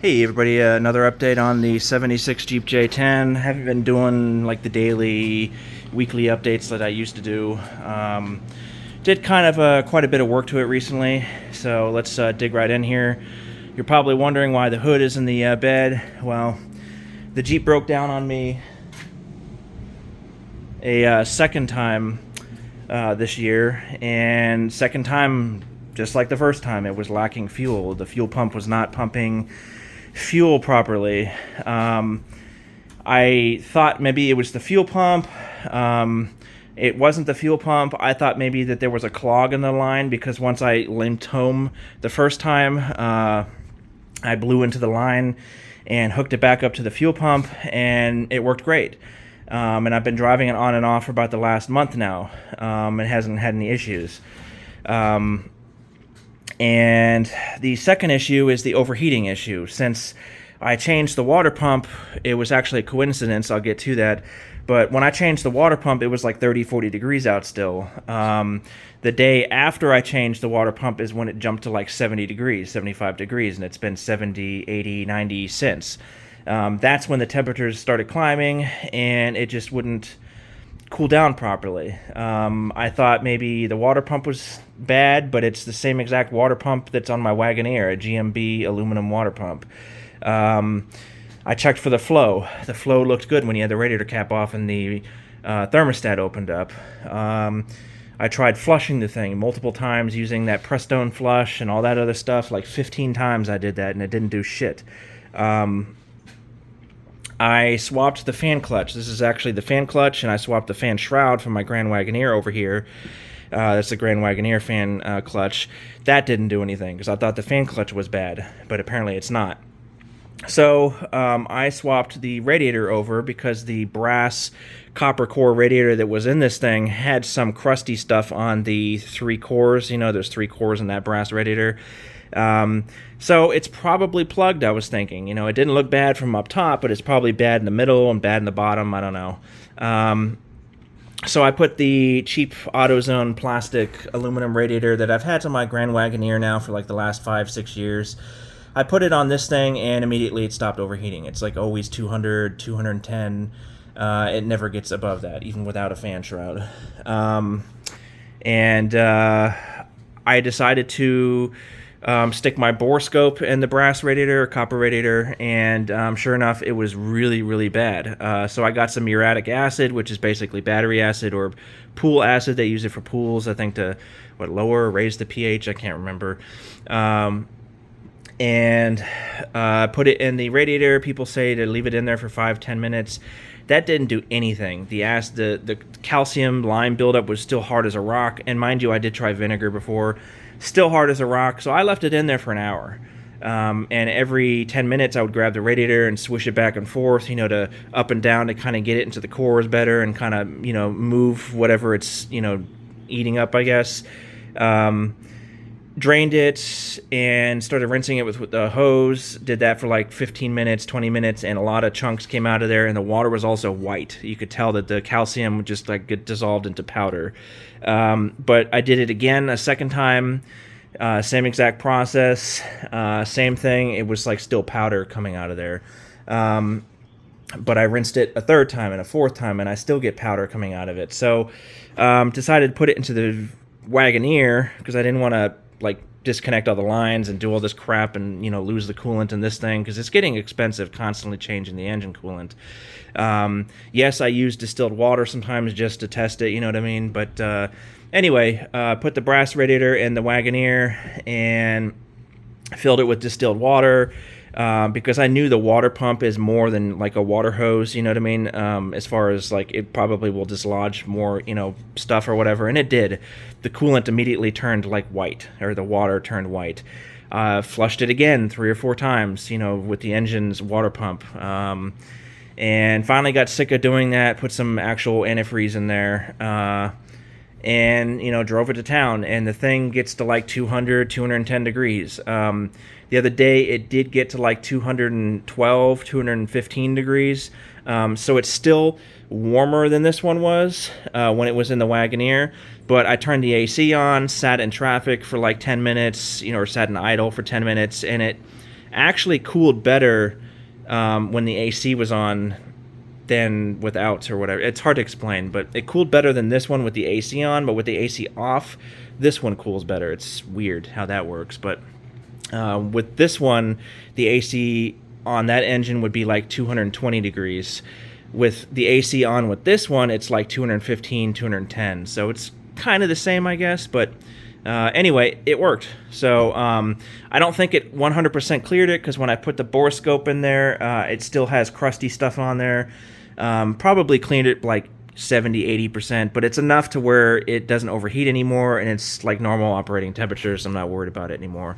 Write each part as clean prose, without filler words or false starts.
Hey everybody, another update on the 76 Jeep J10. Haven't been doing like the daily, weekly updates that I used to do. Did kind of quite a bit of work to it recently, so let's dig right in here. You're probably wondering why the hood is in the bed. Well, the Jeep broke down on me a second time this year, and second time, just like the first time, it was lacking fuel. The fuel pump was not pumping fuel properly. I thought maybe it was the fuel pump. It wasn't the fuel pump. I thought maybe that there was a clog in the line because once I limped home the first time, I blew into the line and hooked it back up to the fuel pump, and it worked great. And I've been driving it on and off for about the last month now. It hasn't had any issues. And the second issue is the overheating issue. Since I changed the water pump, it was actually a coincidence, I'll get to that. But when I changed the water pump, it was like 30, 40 degrees out still. The day after I changed the water pump is when it jumped to like 70 degrees, 75 degrees, and it's been 70, 80, 90 since. That's when the temperatures started climbing, and it just wouldn't cool down properly. I thought maybe the water pump was bad, but it's the same exact water pump that's on my Wagoneer, a GMB aluminum water pump. I checked for the flow. The flow looked good when you had the radiator cap off and the thermostat opened up. I tried flushing the thing multiple times using that Prestone flush and all that other stuff. Like 15 times I did that, and it didn't do shit. I swapped the fan clutch. This is actually the fan clutch, and I swapped the fan shroud from my Grand Wagoneer over here. That's the Grand Wagoneer fan clutch. That didn't do anything because I thought the fan clutch was bad, but apparently it's not. So I swapped the radiator over because the brass copper core radiator that was in this thing had some crusty stuff on the three cores. You know, there's three cores in that brass radiator. So it's probably plugged, I was thinking. You know, it didn't look bad from up top, but it's probably bad in the middle and bad in the bottom. I don't know. So I put the cheap AutoZone plastic aluminum radiator that I've had to my Grand Wagoneer now for like the last 5-6 years. I put it on this thing, and immediately it stopped overheating. It's like always 200, 210. It never gets above that, even without a fan shroud. I decided to stick my borescope in the brass radiator, copper radiator, and sure enough, it was really, really bad. So I got some muriatic acid, which is basically battery acid or pool acid. They use it for pools, I think, to lower or raise the pH. I can't remember. And put it in the radiator. People say to leave it in there for 5-10 minutes. That didn't do anything. The calcium lime buildup was still hard as a rock. And mind you, I did try vinegar before. Still hard as a rock. So I left it in there for an hour. And every 10 minutes, I would grab the radiator and swish it back and forth, you know, to up and down to kind of get it into the cores better and kind of, you know, move whatever it's, you know, eating up, I guess. Drained it and started rinsing it with the hose. Did that for like 15 minutes, 20 minutes, and a lot of chunks came out of there, and the water was also white. You could tell that the calcium just like get dissolved into powder. But I did it again a second time, same exact process, same thing. It was like still powder coming out of there. But I rinsed it a third time and a fourth time, and I still get powder coming out of it. So decided to put it into the Wagoneer because I didn't want to like disconnect all the lines and do all this crap and, you know, lose the coolant in this thing because it's getting expensive constantly changing the engine coolant. Yes, I use distilled water sometimes just to test it, you know what I mean? But anyway, put the brass radiator in the Wagoneer and filled it with distilled water. Because I knew the water pump is more than like a water hose, you know what I mean? As far as like it probably will dislodge more, you know, stuff or whatever, and it did. The coolant immediately turned like white, or the water turned white. Flushed it again 3 or 4 times, you know, with the engine's water pump. And finally got sick of doing that, put some actual antifreeze in there, and, you know, drove it to town, and the thing gets to like 200, 210 degrees. The other day, it did get to like 212, 215 degrees. So it's still warmer than this one was when it was in the Wagoneer. But I turned the AC on, sat in traffic for like 10 minutes, you know, or sat in idle for 10 minutes, and it actually cooled better when the AC was on than without, or whatever. It's hard to explain, but it cooled better than this one with the AC on, but with the AC off, this one cools better. It's weird how that works, but with this one, the AC on that engine would be like 220 degrees. With the AC on with this one, it's like 215, 210. So it's kind of the same, I guess, but anyway, it worked. So I don't think it 100% cleared it, because when I put the borescope in there, it still has crusty stuff on there. Probably cleaned it like 70-80%, but it's enough to where it doesn't overheat anymore, and it's like normal operating temperatures. I'm not worried about it anymore.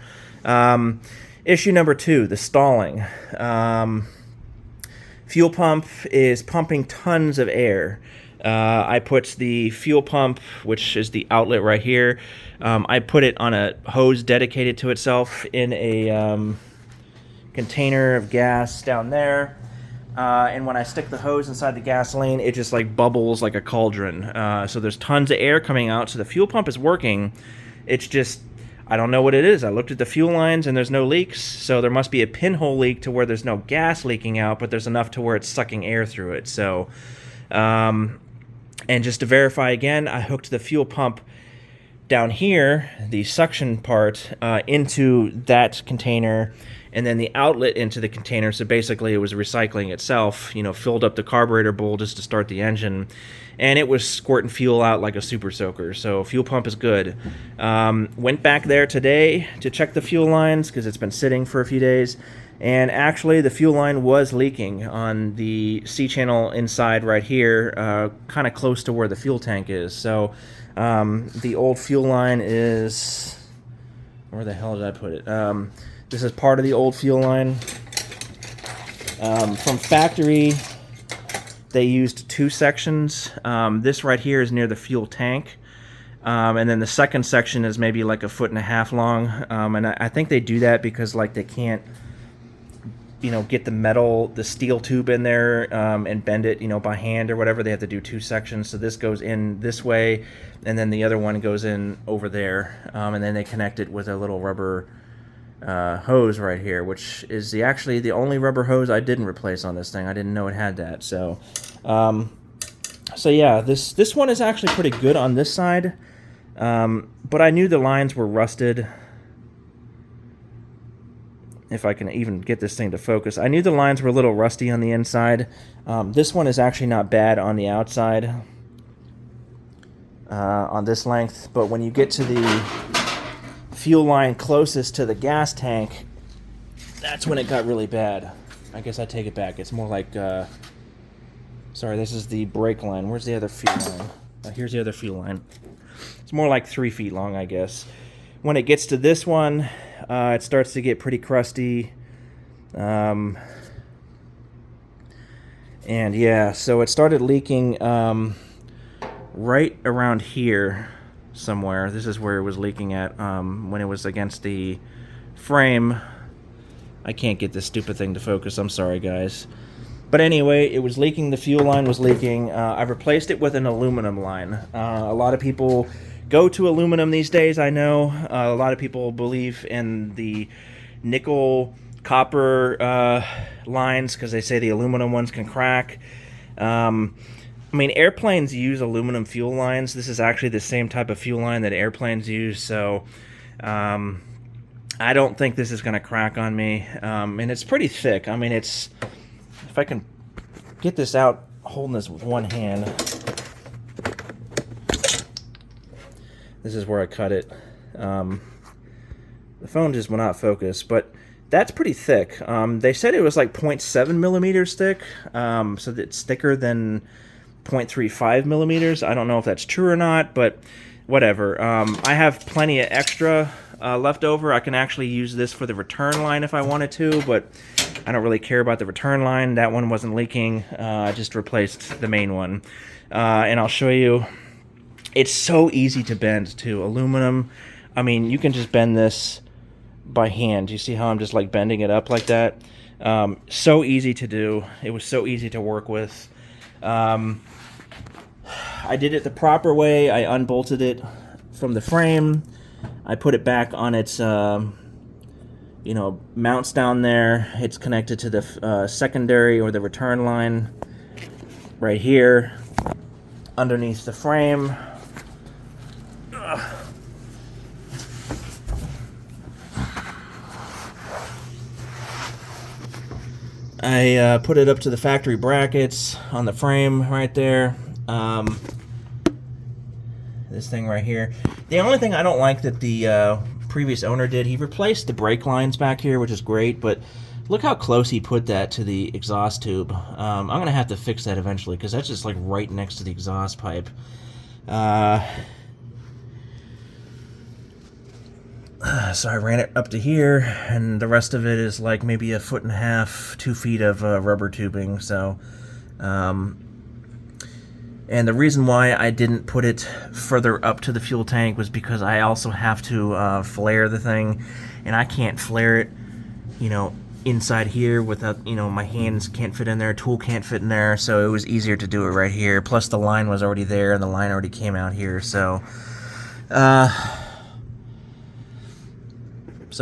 Issue number 2, the stalling. Fuel pump is pumping tons of air. I put the fuel pump, which is the outlet right here, I put it on a hose dedicated to itself in a container of gas down there. And when I stick the hose inside the gasoline, it just like bubbles like a cauldron. So there's tons of air coming out. So the fuel pump is working. It's just, I don't know what it is. I looked at the fuel lines and there's no leaks. So there must be a pinhole leak to where there's no gas leaking out, but there's enough to where it's sucking air through it. So, and just to verify again, I hooked the fuel pump down here, the suction part, into that container, and then the outlet into the container. So basically it was recycling itself, you know, filled up the carburetor bowl just to start the engine, and it was squirting fuel out like a super soaker. So fuel pump is good. Went back there today to check the fuel lines because it's been sitting for a few days, and actually the fuel line was leaking on the C channel inside right here, kind of close to where the fuel tank is. So the old fuel line is, where the hell did I put it? This is part of the old fuel line. From factory, they used 2 sections. This right here is near the fuel tank. And then the second section is maybe like 1.5 feet long. And I think they do that because like they can't, you know, get the steel tube in there and bend it, you know, by hand or whatever. They have to do 2 sections. So this goes in this way, and then the other one goes in over there. And then they connect it with a little rubber hose right here, which is actually the only rubber hose I didn't replace on this thing. I didn't know it had that. So yeah, this one is actually pretty good on this side, but I knew the lines were rusted. If I can even get this thing to focus, I knew the lines were a little rusty on the inside. This one is actually not bad on the outside, on this length, but when you get to the fuel line closest to the gas tank, that's when it got really bad. I guess I take it back. It's more like, sorry, this is the brake line. Where's the other fuel line? Here's the other fuel line. It's more like 3 feet long, I guess. When it gets to this one, it starts to get pretty crusty. And yeah, so it started leaking right around here somewhere. This is where it was leaking at when it was against the frame. I can't get this stupid thing to focus. I'm sorry, guys. But anyway, it was leaking. The fuel line was leaking. I replaced it with an aluminum line. A lot of people go to aluminum these days, I know. A lot of people believe in the nickel copper lines because they say the aluminum ones can crack. I mean, airplanes use aluminum fuel lines. This is actually the same type of fuel line that airplanes use, so I don't think this is going to crack on me. And it's pretty thick. I mean, it's, if I can get this out holding this with one hand. This is where I cut it. The phone just will not focus, but that's pretty thick. They said it was like 0.7 millimeters thick, so it's thicker than 0.35 millimeters. I don't know if that's true or not, but whatever. I have plenty of extra left over. I can actually use this for the return line if I wanted to, but I don't really care about the return line. That one wasn't leaking. I just replaced the main one. And I'll show you. It's so easy to bend too. Aluminum, I mean, you can just bend this by hand. You see how I'm just like bending it up like that? So easy to do. It was so easy to work with. I did it the proper way. I unbolted it from the frame. I put it back on its you know, mounts down there. It's connected to the secondary or the return line right here underneath the frame. I put it up to the factory brackets on the frame right there. This thing right here. The only thing I don't like that the previous owner did, he replaced the brake lines back here, which is great, but look how close he put that to the exhaust tube. I'm going to have to fix that eventually because that's just like right next to the exhaust pipe. So I ran it up to here, and the rest of it is like maybe 1.5 feet, 2 feet of rubber tubing. So, and the reason why I didn't put it further up to the fuel tank was because I also have to flare the thing, and I can't flare it, you know, inside here without, you know, my hands can't fit in there, tool can't fit in there, so it was easier to do it right here. Plus the line was already there, and the line already came out here, so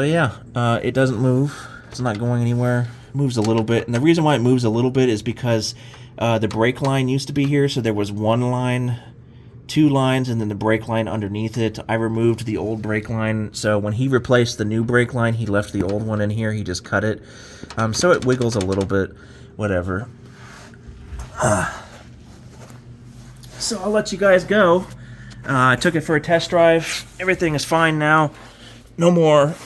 yeah, it doesn't move. It's not going anywhere. It moves a little bit, and the reason why it moves a little bit is because the brake line used to be here, so there was one line, 2 lines, and then the brake line underneath it. I removed the old brake line, so when he replaced the new brake line, he left the old one in here. He just cut it, so it wiggles a little bit, whatever. So I'll let you guys go. I took it for a test drive. Everything is fine now. No more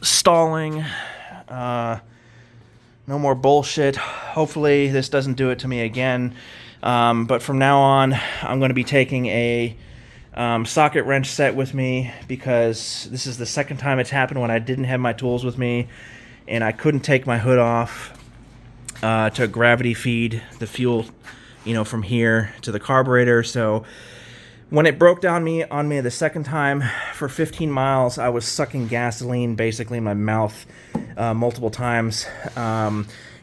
stalling, no more bullshit. Hopefully this doesn't do it to me again, but from now on I'm going to be taking a socket wrench set with me, because this is the second time it's happened when I didn't have my tools with me and I couldn't take my hood off to gravity feed the fuel, you know, from here to the carburetor. So when it broke down on me the second time, for 15 miles, I was sucking gasoline basically in my mouth multiple times,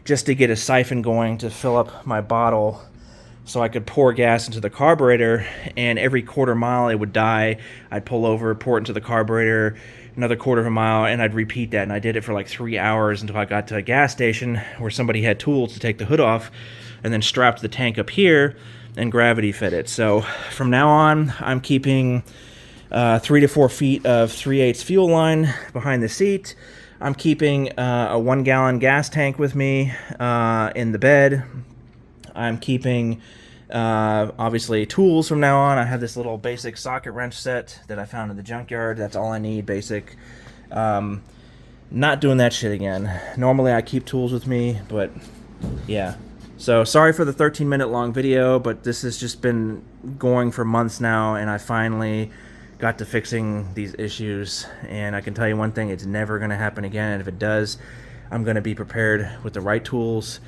just to get a siphon going to fill up my bottle so I could pour gas into the carburetor, and every quarter mile it would die. I'd pull over, pour it into the carburetor, another quarter of a mile, and I'd repeat that, and I did it for like 3 hours until I got to a gas station where somebody had tools to take the hood off and then strapped the tank up here and gravity fed it. So from now on, I'm keeping 3 to 4 feet of 3/8 fuel line behind the seat. I'm keeping a 1 gallon gas tank with me in the bed. I'm keeping obviously tools from now on. I have this little basic socket wrench set that I found in the junkyard. That's all I need, basic. Not doing that shit again. Normally I keep tools with me, but yeah. So sorry for the 13-minute long video, but this has just been going for months now, and I finally got to fixing these issues. And I can tell you one thing, it's never going to happen again. And if it does, I'm going to be prepared with the right tools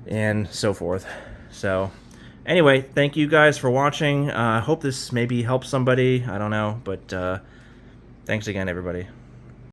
and so forth. So anyway, thank you guys for watching. I hope this maybe helps somebody. I don't know, but thanks again, everybody.